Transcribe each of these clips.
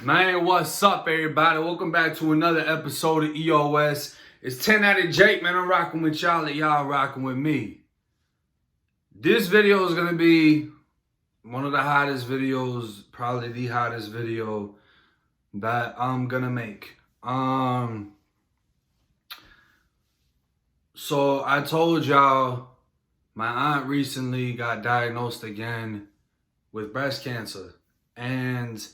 Man, what's up, everybody? Welcome back to another episode of EOS. It's 10 out of Jake, man. I'm rocking with y'all, and y'all rocking with me. This video is going to be one of the hottest videos, probably the hottest video that I'm going to make. So I told y'all my aunt recently got diagnosed again with breast cancer. And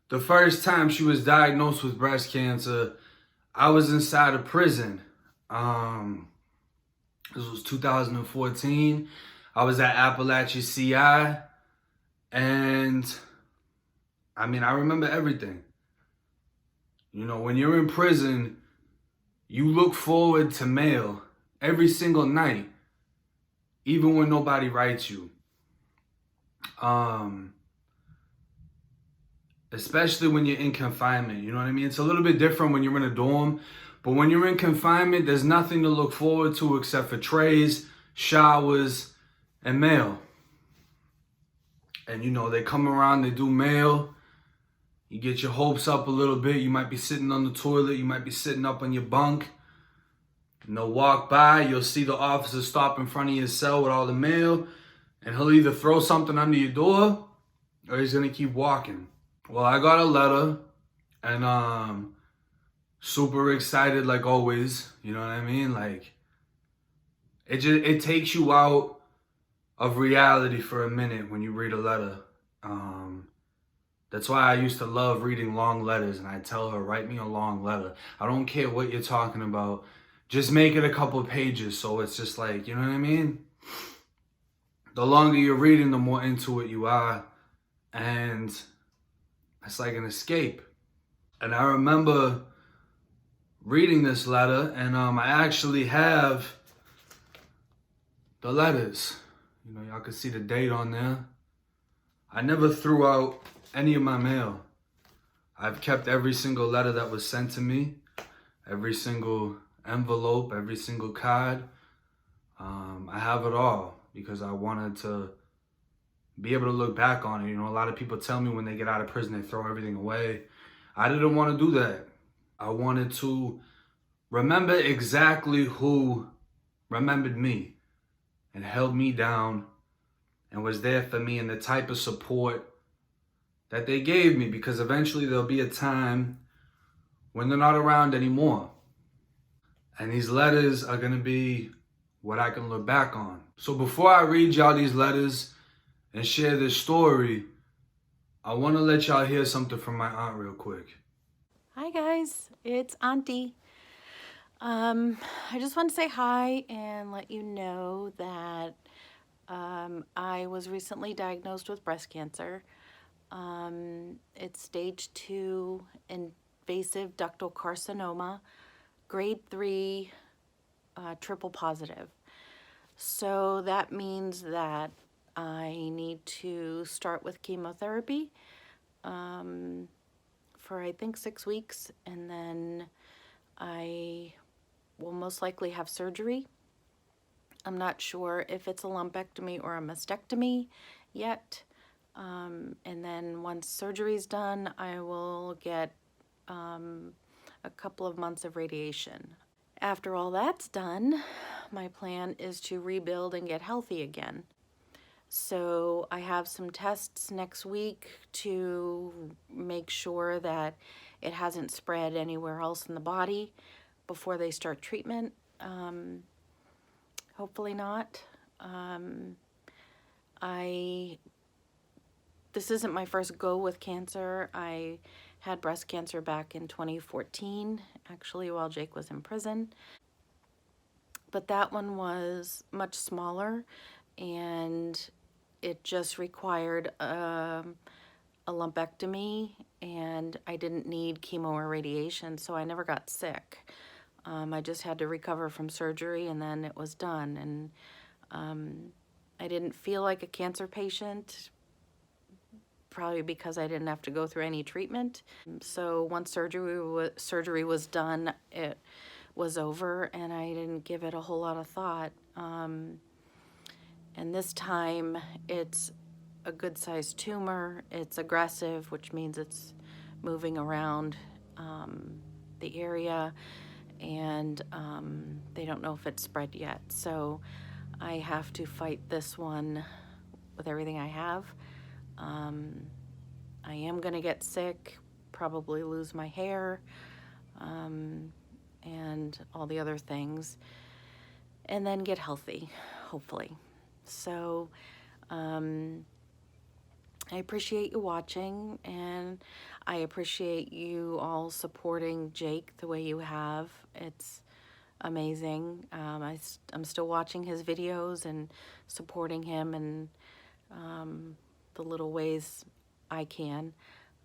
the first time she was diagnosed with breast cancer, I was inside of prison. This was 2014. I was at Appalachia CI, and I remember everything. You know, when you're in prison, you look forward to mail every single night, even when nobody writes you. Especially when you're in confinement, you know what I mean? It's a little bit different when you're in a dorm, but when you're in confinement, there's nothing to look forward to except for trays, showers, and mail. And you know, they come around, they do mail, you get your hopes up a little bit, you might be sitting on the toilet, you might be sitting up on your bunk, and they'll walk by, you'll see the officer stop in front of your cell with all the mail, and he'll either throw something under your door, or he's gonna keep walking. Well, I got a letter, and super excited like always, you know what I mean? Like, it takes you out of reality for a minute when you read a letter. That's why I used to love reading long letters, and I tell her, write me a long letter. I don't care what you're talking about. Just make it a couple of pages, so it's just like, you know what I mean? The longer you're reading, the more into it you are, and it's like an escape. And I remember reading this letter, and I actually have the letters. You know, y'all can see the date on there. I never threw out any of my mail. I've kept every single letter that was sent to me, every single envelope, every single card. I have it all because I wanted to be able to look back on it. You know, a lot of people tell me when they get out of prison, they throw everything away. I didn't want to do that. I wanted to remember exactly who remembered me and held me down and was there for me, and the type of support that they gave me, because eventually there'll be a time when they're not around anymore. And these letters are going to be what I can look back on. So before I read y'all these letters and share this story, I want to let y'all hear something from my aunt real quick. Hi guys, it's Auntie. I just want to say hi and let you know that I was recently diagnosed with breast cancer. It's stage 2 invasive ductal carcinoma, grade 3, triple positive. So that means that I need to start with chemotherapy for I think 6 weeks, and then I will most likely have surgery. I'm not sure if it's a lumpectomy or a mastectomy yet. And then once surgery's done, I will get a couple of months of radiation. After all that's done, my plan is to rebuild and get healthy again. So I have some tests next week to make sure that it hasn't spread anywhere else in the body before they start treatment. Hopefully not. This isn't my first go with cancer. I had breast cancer back in 2014, actually while Jake was in prison. But that one was much smaller, and it just required a lumpectomy, and I didn't need chemo or radiation, so I never got sick. I just had to recover from surgery, and then it was done. And I didn't feel like a cancer patient, probably because I didn't have to go through any treatment. So once surgery was done, it was over, and I didn't give it a whole lot of thought. And this time, it's a good-sized tumor. It's aggressive, which means it's moving around the area, and they don't know if it's spread yet. So I have to fight this one with everything I have. I am going to get sick, probably lose my hair, and all the other things, and then get healthy, hopefully. So I appreciate you watching, and I appreciate you all supporting Jake the way you have. It's amazing. I'm still watching his videos and supporting him in the little ways I can.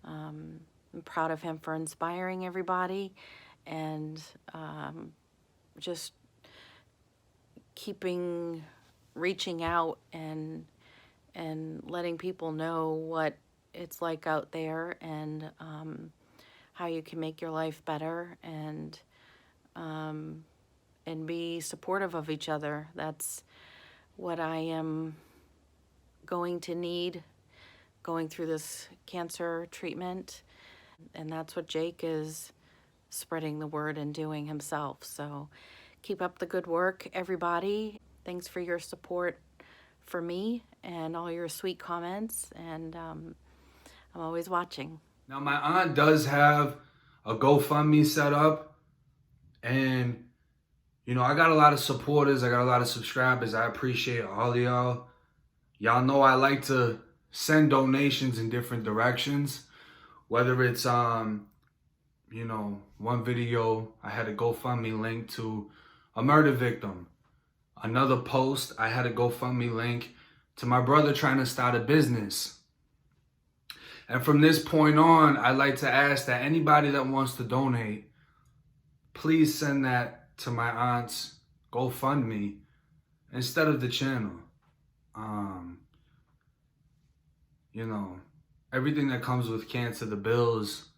I'm proud of him for inspiring everybody, and just reaching out and letting people know what it's like out there, and how you can make your life better, and be supportive of each other. That's what I am going to need going through this cancer treatment, and that's what Jake is spreading the word and doing himself. So keep up the good work, everybody. Thanks for your support for me and all your sweet comments, and I'm always watching. Now, my aunt does have a GoFundMe set up, and you know, I got a lot of supporters, I got a lot of subscribers. I appreciate all of y'all. Y'all know I like to send donations in different directions, whether it's you know, one video I had a GoFundMe link to a murder victim. Another post, I had a GoFundMe link to my brother trying to start a business. And from this point on, I'd like to ask that anybody that wants to donate, please send that to my aunt's GoFundMe instead of the channel. You know, everything that comes with cancer, the bills,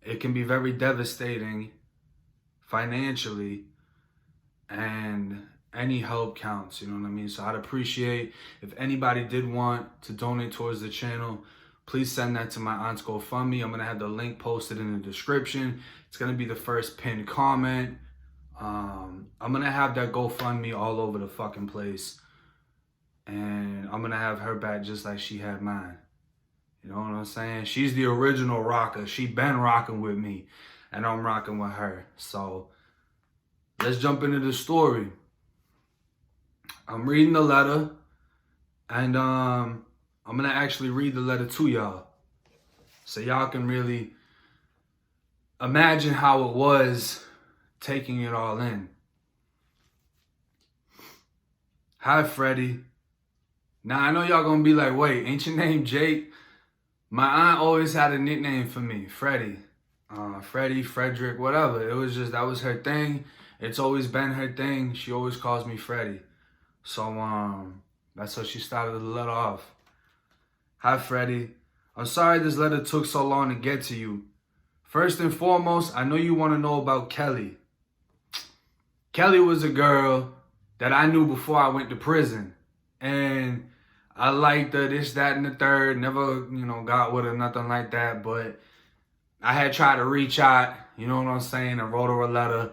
it can be very devastating financially, and any help counts, you know what I mean? So I'd appreciate if anybody did want to donate towards the channel, please send that to my aunt's GoFundMe. I'm gonna have the link posted in the description. It's gonna be the first pinned comment. I'm gonna have that GoFundMe all over the fucking place, and I'm gonna have her back just like she had mine. You know what I'm saying? She's the original rocker. She been rocking with me, and I'm rocking with her. So let's jump into the story. I'm reading the letter, and I'm gonna actually read the letter to y'all, so y'all can really imagine how it was taking it all in. Hi, Freddie. Now, I know y'all gonna be like, wait, ain't your name Jake? My aunt always had a nickname for me, Freddie. Freddie, Frederick, whatever. It was just, that was her thing. It's always been her thing. She always calls me Freddie. So, that's how she started the letter off. Hi, Freddie. I'm sorry this letter took so long to get to you. First and foremost, I know you want to know about Kelly. Kelly was a girl that I knew before I went to prison. And I liked her, this, that, and the third. Never, you know, got with her, nothing like that. But I had tried to reach out, you know what I'm saying, and wrote her a letter.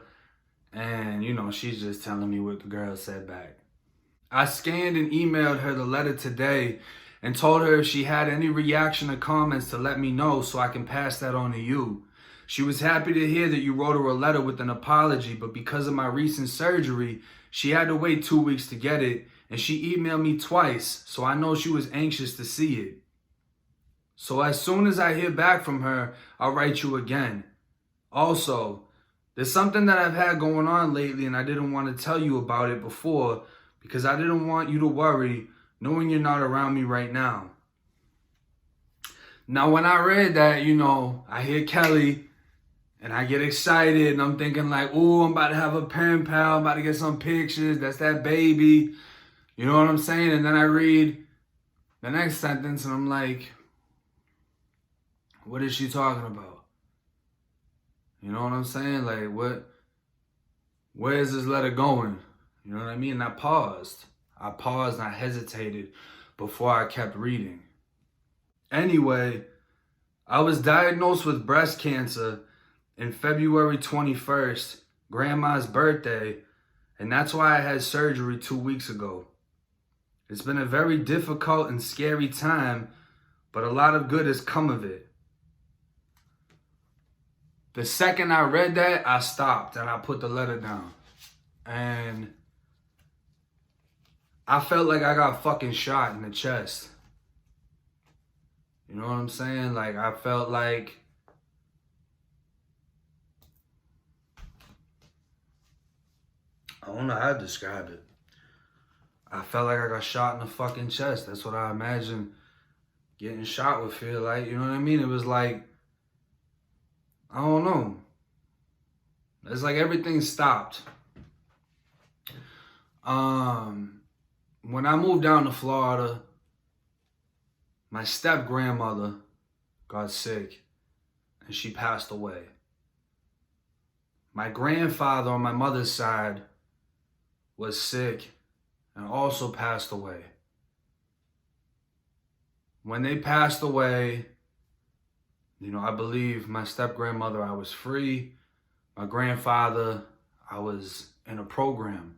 And, you know, she's just telling me what the girl said back. I scanned and emailed her the letter today and told her if she had any reaction or comments to let me know so I can pass that on to you. She was happy to hear that you wrote her a letter with an apology, but because of my recent surgery, she had to wait 2 weeks to get it, and she emailed me twice, so I know she was anxious to see it. So as soon as I hear back from her, I'll write you again. Also, there's something that I've had going on lately, and I didn't want to tell you about it before because I didn't want you to worry knowing you're not around me right now. Now, when I read that, you know, I hear Kelly and I get excited and I'm thinking like, ooh, I'm about to have a pen pal, I'm about to get some pictures, that's that baby. You know what I'm saying? And then I read the next sentence and I'm like, what is she talking about? You know what I'm saying? Like, where is this letter going? You know what I mean? And I paused and I hesitated before I kept reading. Anyway, I was diagnosed with breast cancer in February 21st, Grandma's birthday, and that's why I had surgery 2 weeks ago. It's been a very difficult and scary time, but a lot of good has come of it. The second I read that, I stopped and I put the letter down. And I felt like I got fucking shot in the chest. You know what I'm saying? Like, I felt like I don't know how to describe it. I felt like I got shot in the fucking chest. That's what I imagine getting shot would feel like. You know what I mean? It was like, I don't know. It's like everything stopped. When I moved down to Florida, my step-grandmother got sick and she passed away. My grandfather on my mother's side was sick and also passed away. When they passed away, you know, I believe my step-grandmother, I was free. My grandfather, I was in a program.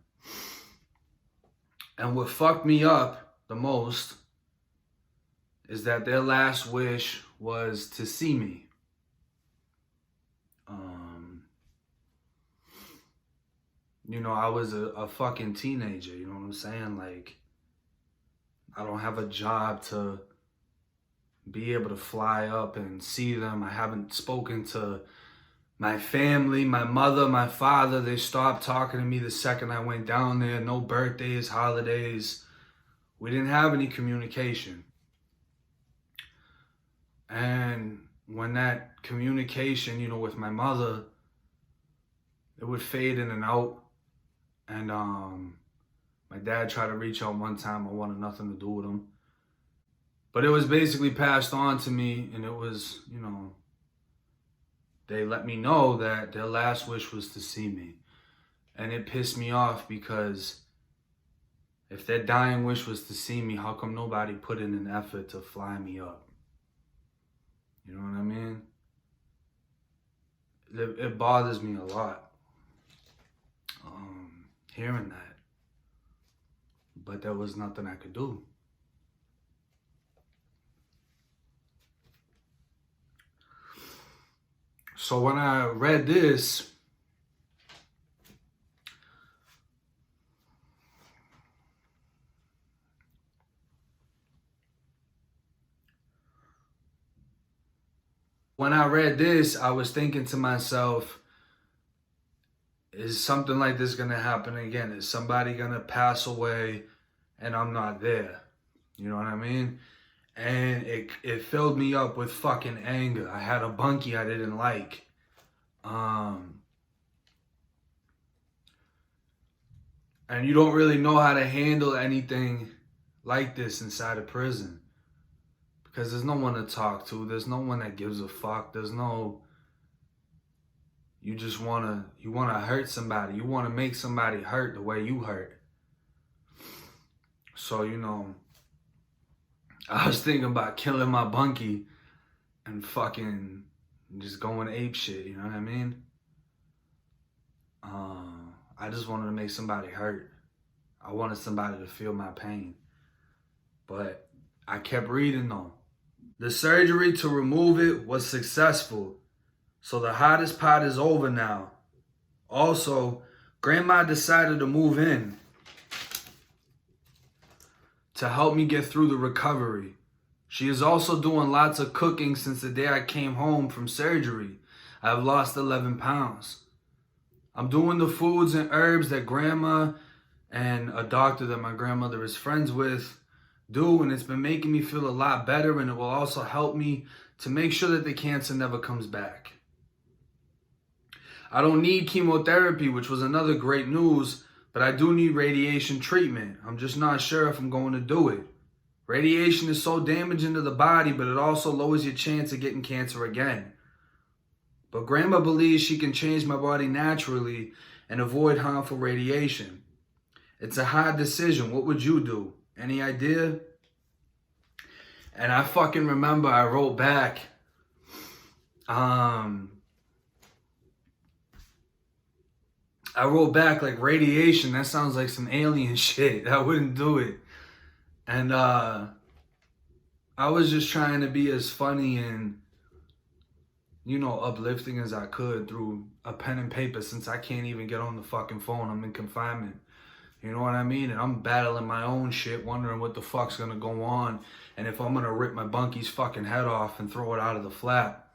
And what fucked me up the most is that their last wish was to see me. You know, I was a fucking teenager, you know what I'm saying? Like, I don't have a job to be able to fly up and see them. I haven't spoken to my family, my mother, my father. They stopped talking to me the second I went down there. No birthdays, holidays. We didn't have any communication. And when that communication, you know, with my mother, it would fade in and out. And my dad tried to reach out one time. I wanted nothing to do with him. But it was basically passed on to me, and it was, you know, they let me know that their last wish was to see me. And it pissed me off because if their dying wish was to see me, how come nobody put in an effort to fly me up? You know what I mean? It bothers me a lot hearing that. But there was nothing I could do. So when I read this, I was thinking to myself, is something like this gonna happen again? Is somebody gonna pass away and I'm not there? You know what I mean? And it filled me up with fucking anger. I had a bunkie I didn't like. And you don't really know how to handle anything like this inside a prison. Because there's no one to talk to. There's no one that gives a fuck. There's no... You just wanna hurt somebody. You wanna make somebody hurt the way you hurt. So, you know, I was thinking about killing my bunkie and fucking just going ape shit, you know what I mean? I just wanted to make somebody hurt. I wanted somebody to feel my pain. But I kept reading though. The surgery to remove it was successful. So the hottest part is over now. Also, Grandma decided to move in to help me get through the recovery. She is also doing lots of cooking since the day I came home from surgery. I've lost 11 pounds. I'm doing the foods and herbs that Grandma and a doctor that my grandmother is friends with do, and it's been making me feel a lot better, and it will also help me to make sure that the cancer never comes back. I don't need chemotherapy, which was another great news, but I do need radiation treatment. I'm just not sure if I'm going to do it. Radiation is so damaging to the body, but it also lowers your chance of getting cancer again. But Grandma believes she can change my body naturally and avoid harmful radiation. It's a hard decision. What would you do? Any idea? And I fucking remember I wrote back I wrote back like radiation. That sounds like some alien shit. I wouldn't do it. And I was just trying to be as funny and, uplifting as I could through a pen and paper since I can't even get on the fucking phone. I'm in confinement. You know what I mean? And I'm battling my own shit, wondering what the fuck's gonna go on and if I'm gonna rip my bunky's fucking head off and throw it out of the flap.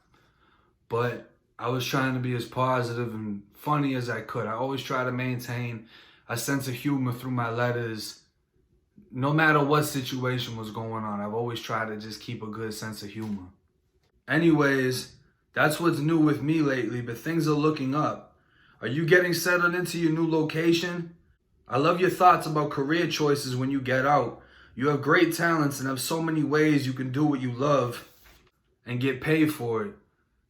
But I was trying to be as positive and funny as I could. I always try to maintain a sense of humor through my letters. No matter what situation was going on, I've always tried to just keep a good sense of humor. Anyways, that's what's new with me lately, but things are looking up. Are you getting settled into your new location? I love your thoughts about career choices when you get out. You have great talents and have so many ways you can do what you love and get paid for it.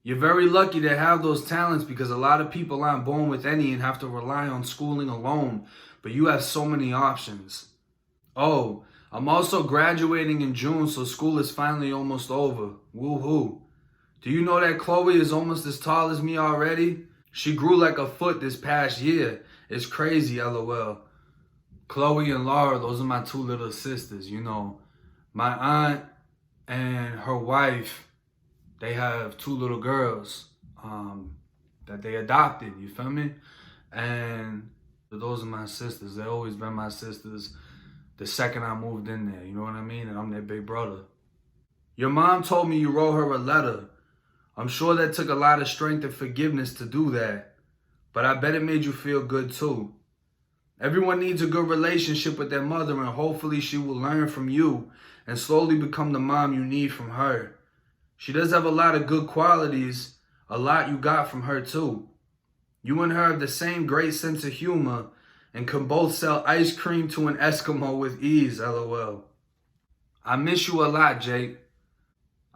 You're very lucky to have those talents because a lot of people aren't born with any and have to rely on schooling alone, but you have so many options. Oh, I'm also graduating in June, so school is finally almost over. Woohoo. Do you know that Chloe is almost as tall as me already? She grew like a foot this past year. It's crazy, LOL. Chloe and Laura, those are my two little sisters, My aunt and her wife, they have two little girls that they adopted, you feel me? And those are my sisters. They've always been my sisters the second I moved in there, you know what I mean? And I'm their big brother. Your mom told me you wrote her a letter. I'm sure that took a lot of strength and forgiveness to do that, but I bet it made you feel good too. Everyone needs a good relationship with their mother, and hopefully she will learn from you and slowly become the mom you need from her. She does have a lot of good qualities, a lot you got from her too. You and her have the same great sense of humor and can both sell ice cream to an Eskimo with ease, LOL. I miss you a lot, Jake.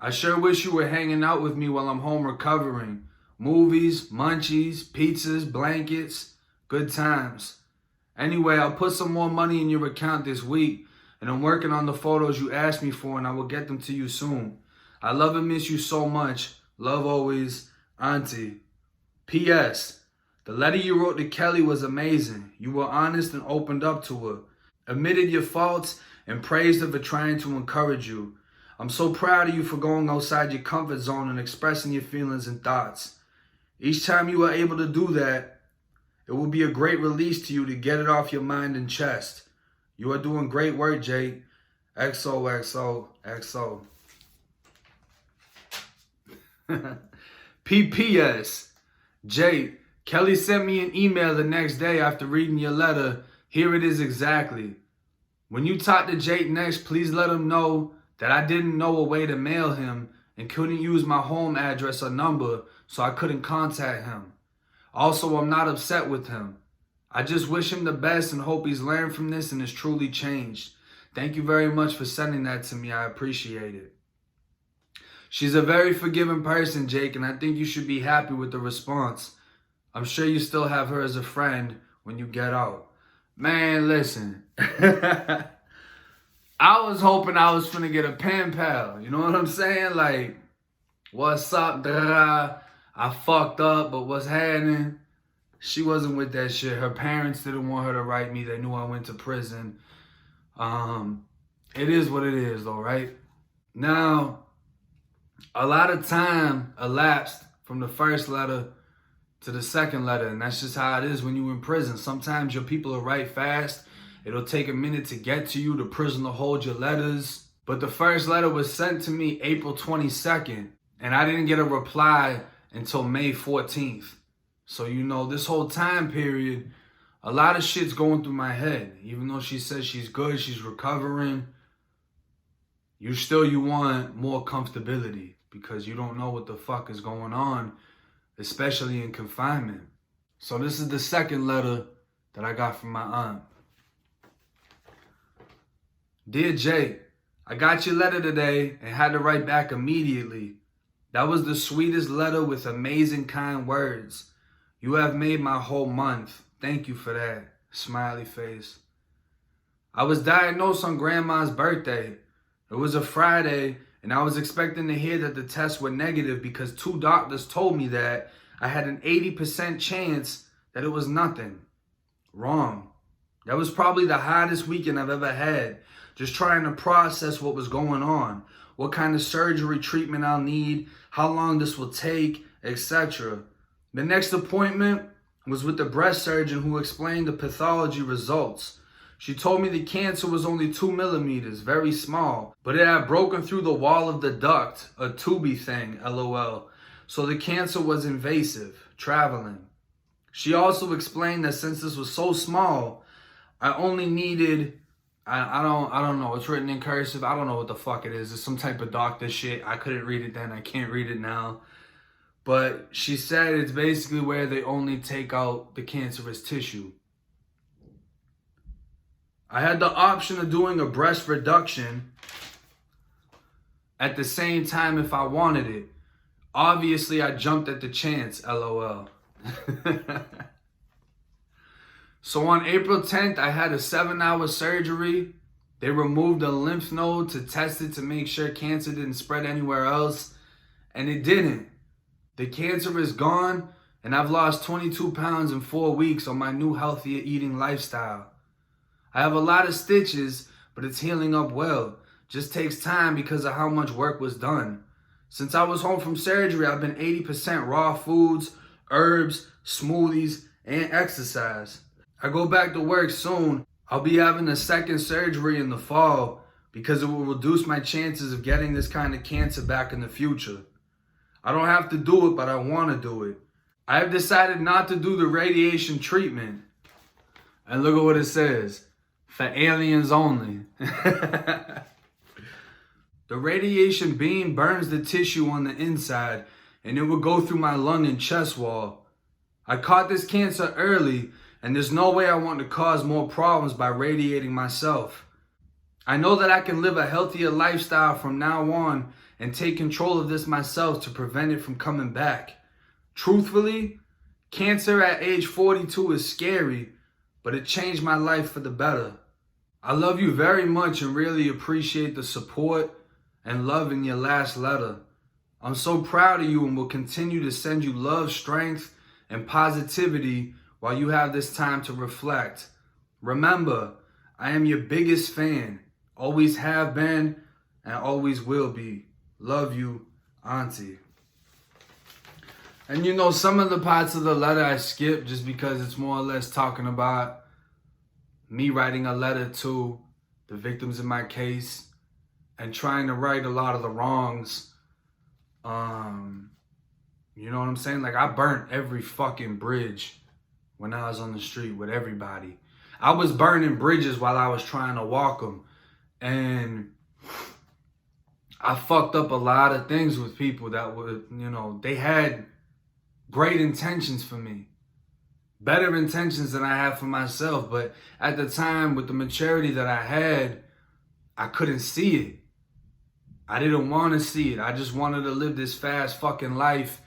I sure wish you were hanging out with me while I'm home recovering. Movies, munchies, pizzas, blankets, good times. Anyway, I'll put some more money in your account this week, and I'm working on the photos you asked me for, and I will get them to you soon. I love and miss you so much. Love always, Auntie. P.S. The letter you wrote to Kelly was amazing. You were honest and opened up to her, admitted your faults, and praised her for trying to encourage you. I'm so proud of you for going outside your comfort zone and expressing your feelings and thoughts. Each time you are able to do that, it will be a great release to you to get it off your mind and chest. You are doing great work, Jake. XOXOXO. PPS. Jake, Kelly sent me an email the next day after reading your letter. Here it is exactly. When you talk to Jake next, please let him know that I didn't know a way to mail him and couldn't use my home address or number, so I couldn't contact him. Also, I'm not upset with him. I just wish him the best and hope he's learned from this and is truly changed. Thank you very much for sending that to me. I appreciate it. She's a very forgiving person, Jake, and I think you should be happy with the response. I'm sure you still have her as a friend when you get out. Man, listen. I was hoping I was finna get a pen pal. You know what I'm saying? Like, what's up, da? I fucked up, but what's happening? She wasn't with that shit. Her parents didn't want her to write me. They knew I went to prison. It is what it is, though, right? Now, a lot of time elapsed from the first letter to the second letter, and that's just how it is when you're in prison. Sometimes your people will write fast. It'll take a minute to get to you. The prison will hold your letters. But the first letter was sent to me April 22nd, and I didn't get a reply until May 14th. So, this whole time period, a lot of shit's going through my head. Even though she says she's good, she's recovering, you want more comfortability because you don't know what the fuck is going on, especially in confinement. So this is the second letter that I got from my aunt. Dear Jake, I got your letter today and had to write back immediately. That was the sweetest letter with amazing kind words. You have made my whole month. Thank you for that. Smiley face. I was diagnosed on Grandma's birthday. It was a Friday, And I was expecting to hear that the tests were negative because 2 doctors told me that I had an 80% chance that it was nothing. Wrong. That was probably the hardest weekend I've ever had. Just trying to process what was going on, what kind of surgery treatment I'll need, how long this will take, etc. The next appointment was with the breast surgeon who explained the pathology results. She told me the cancer was only 2 millimeters, very small, but it had broken through the wall of the duct, a tubey thing, lol. So the cancer was invasive, traveling. She also explained that since this was so small, I only needed, I don't know, it's written in cursive, I don't know what the fuck it is. It's some type of doctor shit. I couldn't read it then, I can't read it now. But she said it's basically where they only take out the cancerous tissue. I had the option of doing a breast reduction at the same time if I wanted it. Obviously, I jumped at the chance, lol. So on April 10th, I had a 7-hour surgery. They removed a lymph node to test it to make sure cancer didn't spread anywhere else. And it didn't. The cancer is gone, and I've lost 22 pounds in 4 weeks on my new healthier eating lifestyle. I have a lot of stitches, but it's healing up well. Just takes time because of how much work was done. Since I was home from surgery, I've been 80% raw foods, herbs, smoothies, and exercise. I go back to work soon. I'll be having a second surgery in the fall because it will reduce my chances of getting this kind of cancer back in the future. I don't have to do it, but I want to do it. I have decided not to do the radiation treatment. And look at what it says. For aliens only. The radiation beam burns the tissue on the inside and it will go through my lung and chest wall. I caught this cancer early and there's no way I want to cause more problems by radiating myself. I know that I can live a healthier lifestyle from now on and take control of this myself to prevent it from coming back. Truthfully, cancer at age 42 is scary, but it changed my life for the better. I love you very much and really appreciate the support and love in your last letter. I'm so proud of you and will continue to send you love, strength, and positivity while you have this time to reflect. Remember, I am your biggest fan. Always have been and always will be. Love you, Auntie. And you know, some of the parts of the letter I skipped just because it's more or less talking about me writing a letter to the victims in my case and trying to right a lot of the wrongs. You know what I'm saying? Like, I burnt every fucking bridge when I was on the street with everybody. I was burning bridges while I was trying to walk them. And I fucked up a lot of things with people that would, you know, they had great intentions for me. Better intentions than I have for myself. But at the time, with the maturity that I had, I couldn't see it. I didn't want to see it. I just wanted to live this fast fucking life.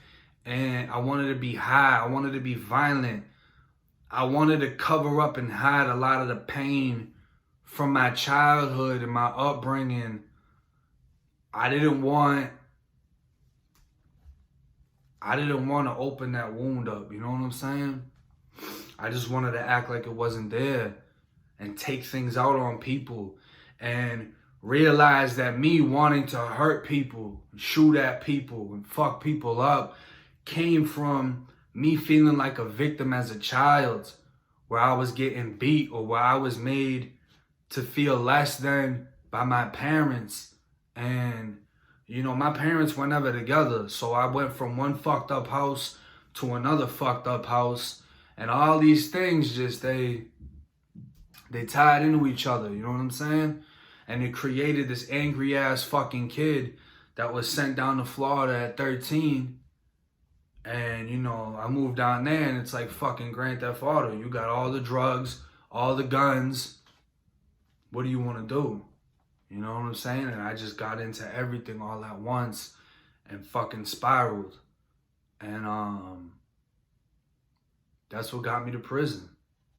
And I wanted to be high. I wanted to be violent. I wanted to cover up and hide a lot of the pain from my childhood and my upbringing. I didn't want to open that wound up. You know what I'm saying? I just wanted to act like it wasn't there and take things out on people and realize that me wanting to hurt people, shoot at people, and fuck people up came from me feeling like a victim as a child, where I was getting beat or where I was made to feel less than by my parents. And, you know, my parents were never together. So I went from one fucked up house to another fucked up house. And all these things just, they tied into each other, you know what I'm saying? And it created this angry ass fucking kid that was sent down to Florida at 13. And, you know, I moved down there and it's like fucking Grand Theft Auto. You got all the drugs, all the guns. What do you want to do? You know what I'm saying? And I just got into everything all at once and fucking spiraled. And, that's what got me to prison.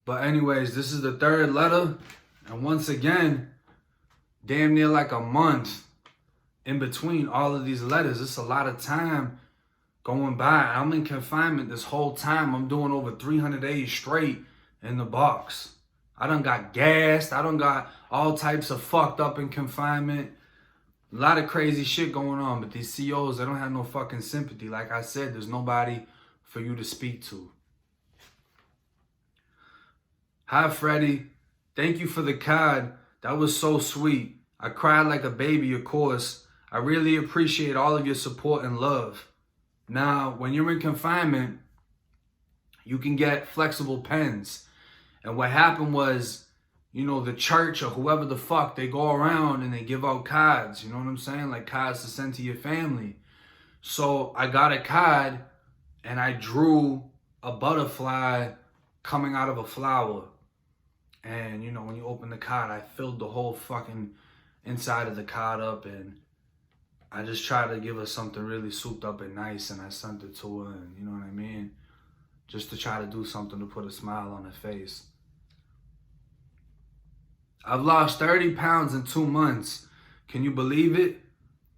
But anyways, this is the third letter. And once again, damn near like a month in between all of these letters. It's a lot of time going by. I'm in confinement this whole time. I'm doing over 300 days straight in the box. I done got gassed. I done got all types of fucked up in confinement. A lot of crazy shit going on. But these COs, they don't have no fucking sympathy. Like I said, there's nobody for you to speak to. Hi, Freddie. Thank you for the card. That was so sweet. I cried like a baby, of course. I really appreciate all of your support and love. Now, when you're in confinement, you can get flexible pens. And what happened was, you know, the church or whoever the fuck, they go around and they give out cards. You know what I'm saying? Like cards to send to your family. So I got a card and I drew a butterfly coming out of a flower. And, you know, when you open the card, I filled the whole fucking inside of the card up, and I just tried to give her something really souped up and nice, and I sent it to her, and you know what I mean? Just to try to do something to put a smile on her face. I've lost 30 pounds in 2 months. Can you believe it?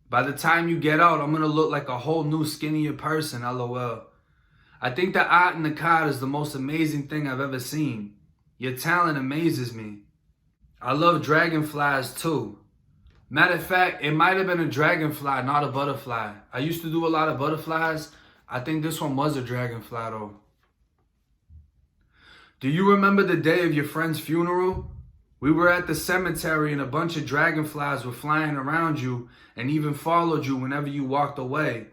By the time you get out, I'm going to look like a whole new skinnier person, LOL. I think the art in the card is the most amazing thing I've ever seen. Your talent amazes me. I love dragonflies too. Matter of fact, it might have been a dragonfly, not a butterfly. I used to do a lot of butterflies. I think this one was a dragonfly though. Do you remember the day of your friend's funeral? We were at the cemetery and a bunch of dragonflies were flying around you and even followed you whenever you walked away.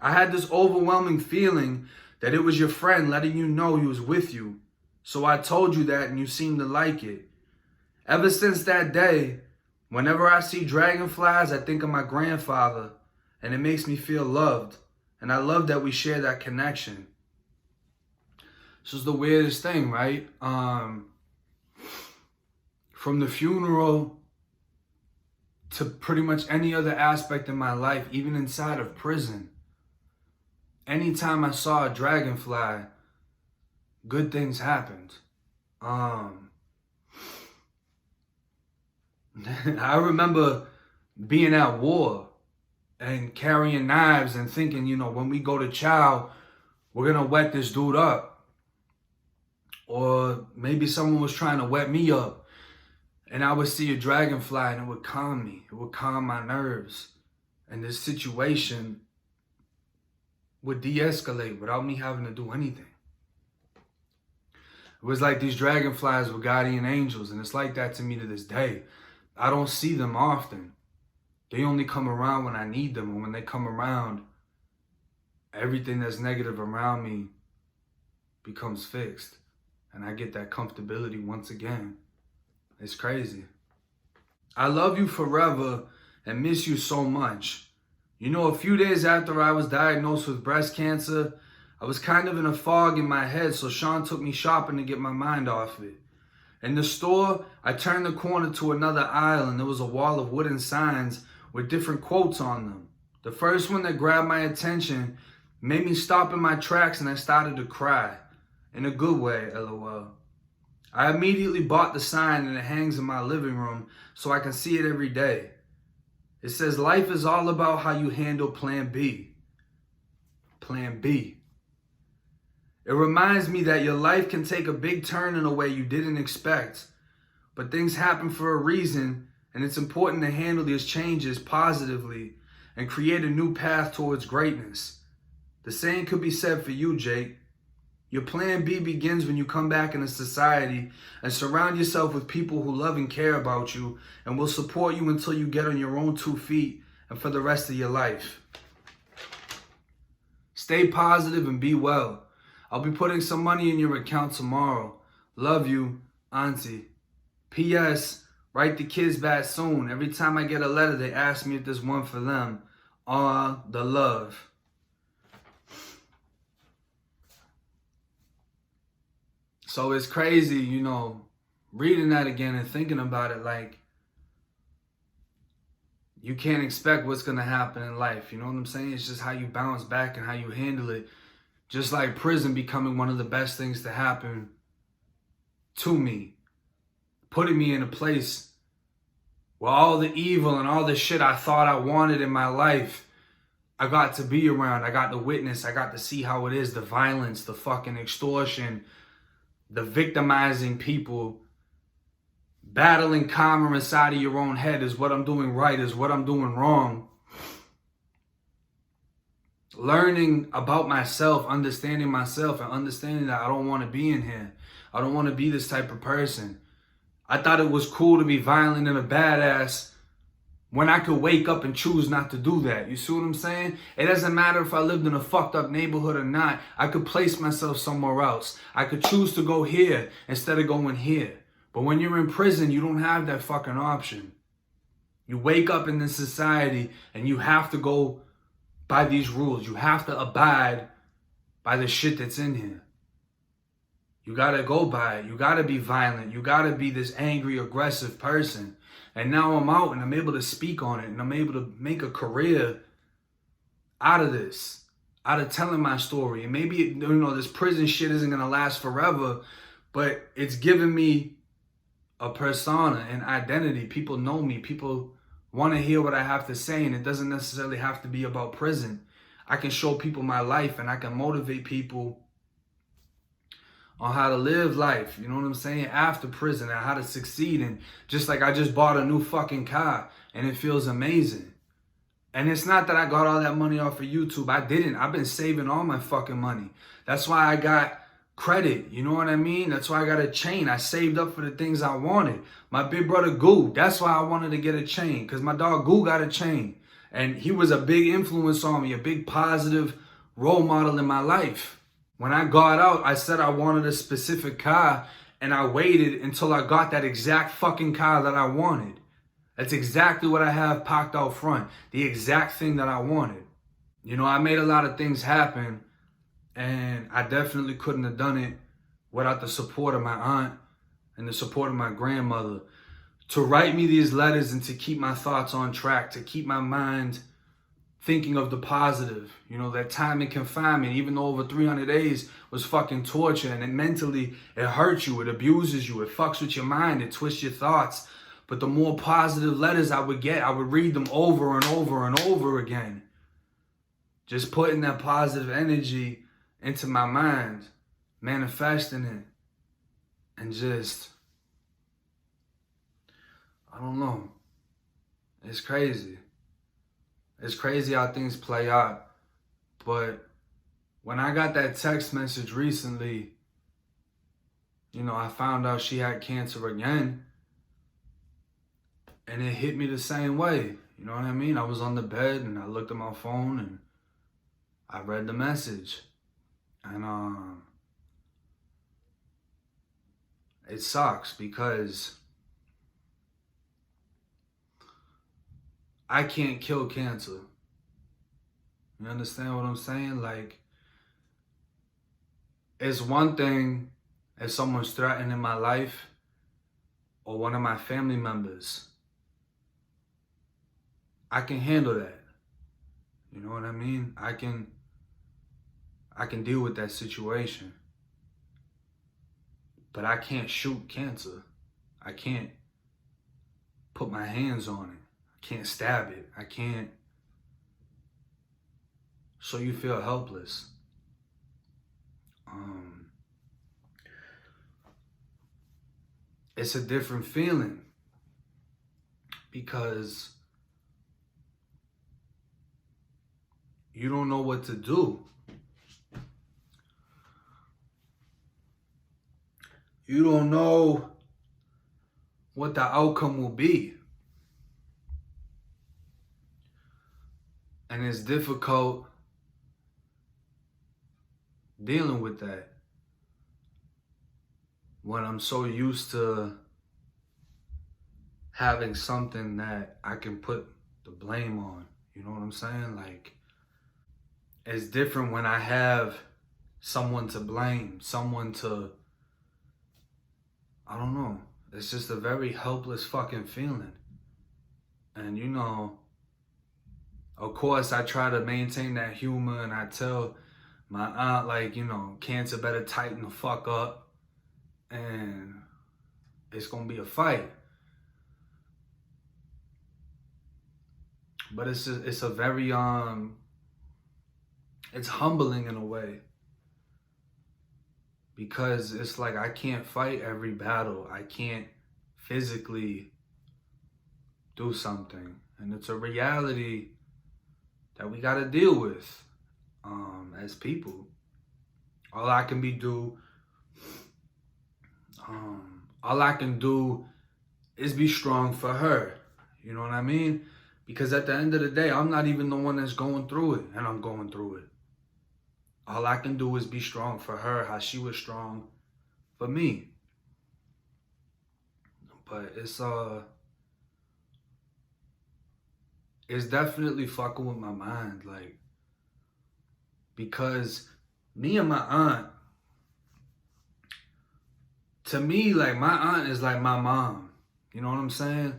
I had this overwhelming feeling that it was your friend letting you know he was with you. So I told you that and you seemed to like it. Ever since that day, whenever I see dragonflies, I think of my grandfather and it makes me feel loved. And I love that we share that connection. This is the weirdest thing, right? From the funeral to pretty much any other aspect in my life, even inside of prison, anytime I saw a dragonfly, good things happened. I remember being at war and carrying knives and thinking, you know, when we go to chow, we're gonna wet this dude up. Or maybe someone was trying to wet me up. And I would see a dragonfly and it would calm me. It would calm my nerves. And this situation would de-escalate without me having to do anything. It was like these dragonflies were guardian angels, and it's like that to me to this day. I don't see them often. They only come around when I need them, and when they come around, everything that's negative around me becomes fixed, and I get that comfortability once again. It's crazy. I love you forever and miss you so much. You know, a few days after I was diagnosed with breast cancer, I was kind of in a fog in my head, so Sean took me shopping to get my mind off it. In the store, I turned the corner to another aisle and there was a wall of wooden signs with different quotes on them. The first one that grabbed my attention made me stop in my tracks and I started to cry. In a good way, LOL. I immediately bought the sign and it hangs in my living room so I can see it every day. It says, life is all about how you handle Plan B. Plan B. It reminds me that your life can take a big turn in a way you didn't expect. But things happen for a reason, and it's important to handle these changes positively and create a new path towards greatness. The same could be said for you, Jake. Your Plan B begins when you come back into society and surround yourself with people who love and care about you and will support you until you get on your own 2 feet and for the rest of your life. Stay positive and be well. I'll be putting some money in your account tomorrow. Love you, Auntie. P.S. Write the kids back soon. Every time I get a letter, they ask me if there's one for them. The love. So it's crazy, you know, reading that again and thinking about it, like, you can't expect what's going to happen in life. You know what I'm saying? It's just how you bounce back and how you handle it. Just like prison becoming one of the best things to happen to me. Putting me in a place where all the evil and all the shit I thought I wanted in my life, I got to be around. I got to witness. I got to see how it is. The violence, the fucking extortion, the victimizing people, battling karma inside of your own head. Is what I'm doing right? Is what I'm doing wrong? Learning about myself, understanding myself, and understanding that I don't want to be in here. I don't want to be this type of person. I thought it was cool to be violent and a badass when I could wake up and choose not to do that. You see what I'm saying? It doesn't matter if I lived in a fucked up neighborhood or not. I could place myself somewhere else. I could choose to go here instead of going here. But when you're in prison, you don't have that fucking option. You wake up in this society and you have to go by these rules. You have to abide by the shit that's in here. You gotta go by it. You gotta be violent. You gotta be this angry, aggressive person. And now I'm out and I'm able to speak on it and I'm able to make a career out of this, out of telling my story. And maybe, this prison shit isn't gonna last forever, but it's given me a persona, an identity. People know me. People want to hear what I have to say, and it doesn't necessarily have to be about prison. I can show people my life and I can motivate people on how to live life, you know what I'm saying, after prison, and how to succeed. And just like I just bought a new fucking car and it feels amazing. And it's not that I got all that money off of YouTube. I didn't. I've been saving all my fucking money. That's why I got credit, you know what I mean? That's why I got a chain. I saved up for the things I wanted. My big brother Goo, that's why I wanted to get a chain, because my dog Goo got a chain. And he was a big influence on me, a big positive role model in my life. When I got out, I said I wanted a specific car, and I waited until I got that exact fucking car that I wanted. That's exactly what I have parked out front. The exact thing that I wanted. I made a lot of things happen, and I definitely couldn't have done it without the support of my aunt and the support of my grandmother. To write me these letters and to keep my thoughts on track, to keep my mind thinking of the positive. That time in confinement, even though over 300 days was fucking torture, and mentally it hurts you, it abuses you, it fucks with your mind, it twists your thoughts. But the more positive letters I would get, I would read them over and over and over again. Just putting that positive energy into my mind, manifesting it, and just, I don't know. It's crazy. It's crazy how things play out. But when I got that text message recently, I found out she had cancer again. And it hit me the same way. You know what I mean? I was on the bed and I looked at my phone and I read the message. And it sucks because I can't kill cancer. You understand what I'm saying? Like, it's one thing if someone's threatening my life or one of my family members. I can handle that. You know what I mean? I can deal with that situation. But I can't shoot cancer. I can't put my hands on it. I can't stab it. I can't. So you feel helpless. It's a different feeling because you don't know what to do. You don't know what the outcome will be. And it's difficult dealing with that when I'm so used to having something that I can put the blame on. You know what I'm saying? Like, it's different when I have someone to blame, someone to, I don't know. It's just a very helpless fucking feeling. And of course I try to maintain that humor and I tell my aunt, like, cancer better tighten the fuck up and it's gonna be a fight. But it's a very it's humbling in a way, because it's like I can't fight every battle. I can't physically do something, and it's a reality that we got to deal with as people. All I can be do, all I can do is be strong for her. You know what I mean? Because at the end of the day, I'm not even the one that's going through it, and I'm going through it. All I can do is be strong for her, how she was strong for me. But it's definitely fucking with my mind, like, because me and my aunt, to me, like, my aunt is like my mom. You know what I'm saying?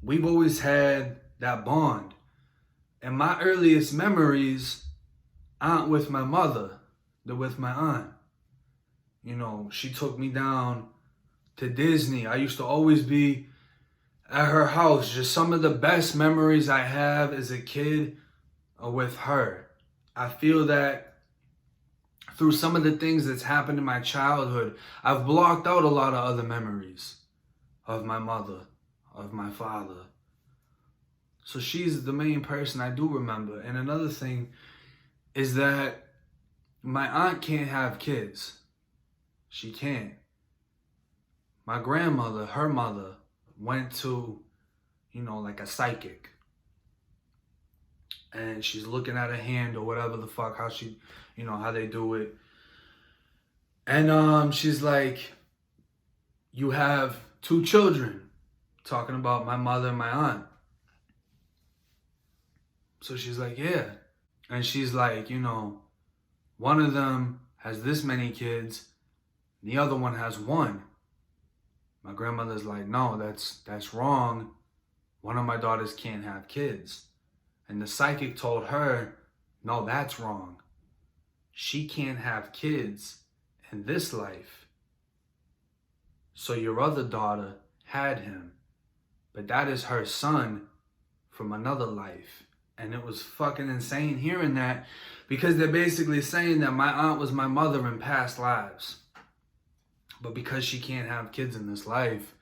We've always had that bond. And my earliest memories aren't with my mother, they're with my aunt. You know, she took me down to Disney. I used to always be at her house. Just some of the best memories I have as a kid are with her. I feel that through some of the things that's happened in my childhood, I've blocked out a lot of other memories of my mother, of my father. So she's the main person I do remember. And another thing is that my aunt can't have kids. She can't. My grandmother, her mother, went to, like a psychic. And she's looking at her hand or whatever the fuck, how she, how they do it. And she's like, you have 2 children, talking about my mother and my aunt. So she's like, yeah. And she's like, one of them has this many kids, the other one has 1. My grandmother's like, no, that's wrong. One of my daughters can't have kids. And the psychic told her, no, that's wrong. She can't have kids in this life. So your other daughter had him. But that is her son from another life. And it was fucking insane hearing that, because they're basically saying that my aunt was my mother in past lives. But because she can't have kids in this life,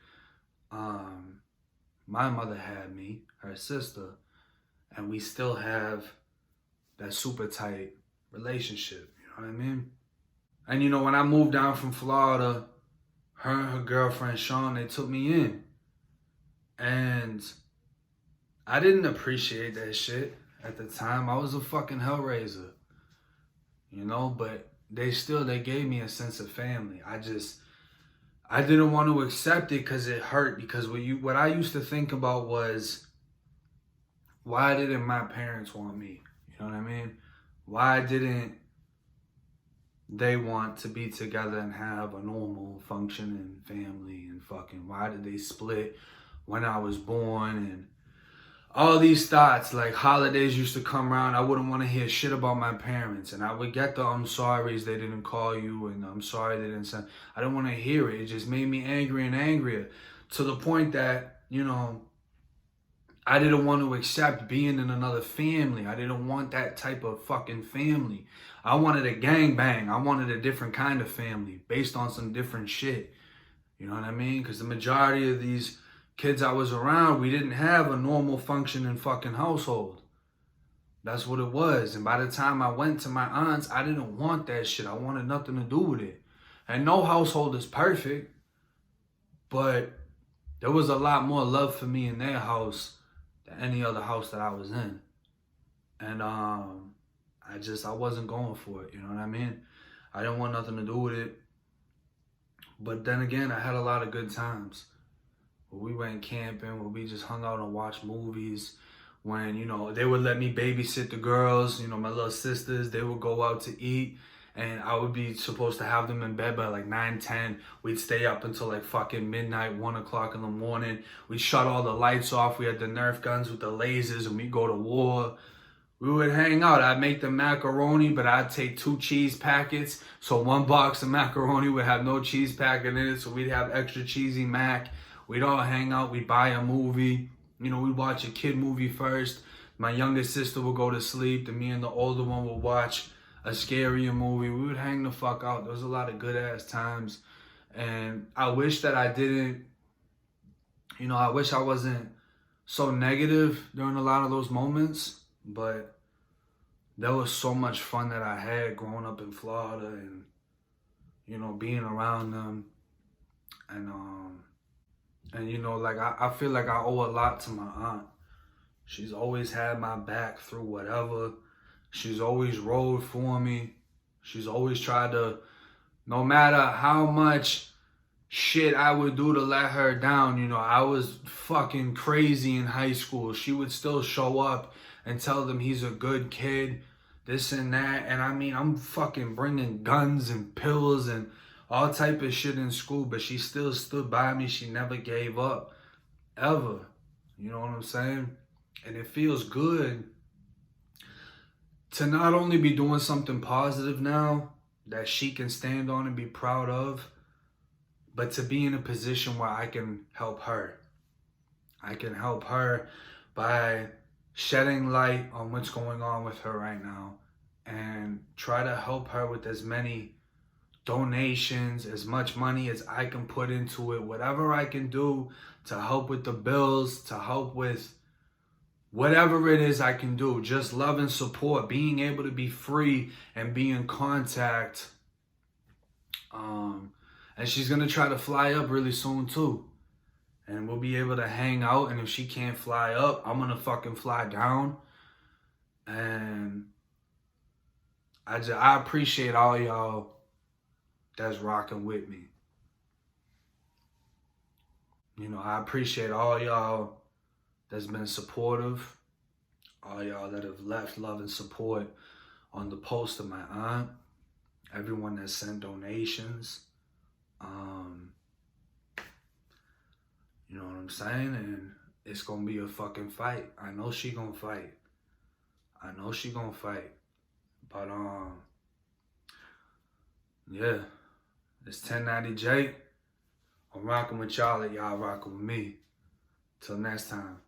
my mother had me, her sister, and we still have that super tight relationship. You know what I mean? And when I moved down from Florida, her and her girlfriend Sean, they took me in. And I didn't appreciate that shit at the time. I was a fucking hellraiser, but they gave me a sense of family. I didn't want to accept it because it hurt. Because what I used to think about was, why didn't my parents want me? You know what I mean? Why didn't they want to be together and have a normal functioning family? And fucking, why did they split when I was born? And all these thoughts, like holidays used to come around, I wouldn't want to hear shit about my parents. And I would get the I'm sorry's, they didn't call you, and I'm sorry they didn't send. I didn't want to hear it. It just made me angry and angrier, to the point that, I didn't want to accept being in another family. I didn't want that type of fucking family. I wanted a gangbang. I wanted a different kind of family based on some different shit. You know what I mean? Because the majority of these kids I was around, we didn't have a normal functioning fucking household. That's what it was. And by the time I went to my aunt's, I didn't want that shit. I wanted nothing to do with it. And no household is perfect, but there was a lot more love for me in their house than any other house that I was in. And I wasn't going for it, you know what I mean? I didn't want nothing to do with it. But then again, I had a lot of good times. We went camping, where we just hung out and watched movies. When, they would let me babysit the girls, my little sisters, they would go out to eat. And I would be supposed to have them in bed by like 9, 10. We'd stay up until like fucking midnight, 1 o'clock in the morning. We'd shut all the lights off. We had the Nerf guns with the lasers, and we'd go to war. We would hang out. I'd make the macaroni, but I'd take 2 cheese packets. So 1 box of macaroni would have no cheese packet in it. So we'd have extra cheesy mac. We'd all hang out. We'd buy a movie. You know, we'd watch a kid movie first. My youngest sister would go to sleep, and me and the older one would watch a scarier movie. We would hang the fuck out. There was a lot of good ass times. And I wish that I didn't, you know, I wish I wasn't so negative during a lot of those moments. But there was so much fun that I had growing up in Florida and, you know, being around them. And you know, like I feel like I owe a lot to my aunt. She's always had my back through whatever. She's always rode for me. She's always tried to, no matter how much shit I would do to let her down, you know, I was fucking crazy in high school. She would still show up and tell them he's a good kid, this and that. And I mean, I'm fucking bringing guns and pills and all type of shit in school, but she still stood by me. She never gave up, ever. You know what I'm saying? And it feels good to not only be doing something positive now that she can stand on and be proud of, but to be in a position where I can help her. I can help her by shedding light on what's going on with her right now and try to help her with as many donations, as much money as I can put into it, whatever I can do to help with the bills, to help with whatever it is I can do. Just love and support, being able to be free and be in contact. And she's gonna try to fly up really soon too. And we'll be able to hang out, and if she can't fly up, I'm gonna fucking fly down. And I appreciate all y'all that's rocking with me. You know, I appreciate all y'all that's been supportive, all y'all that have left love and support on the post of my aunt, everyone that sent donations. You know what I'm saying? And it's gonna be a fucking fight. I know she gonna fight. I know she gonna fight. But yeah, it's 1090J. I'm rocking with y'all, and y'all rocking with me. Till next time.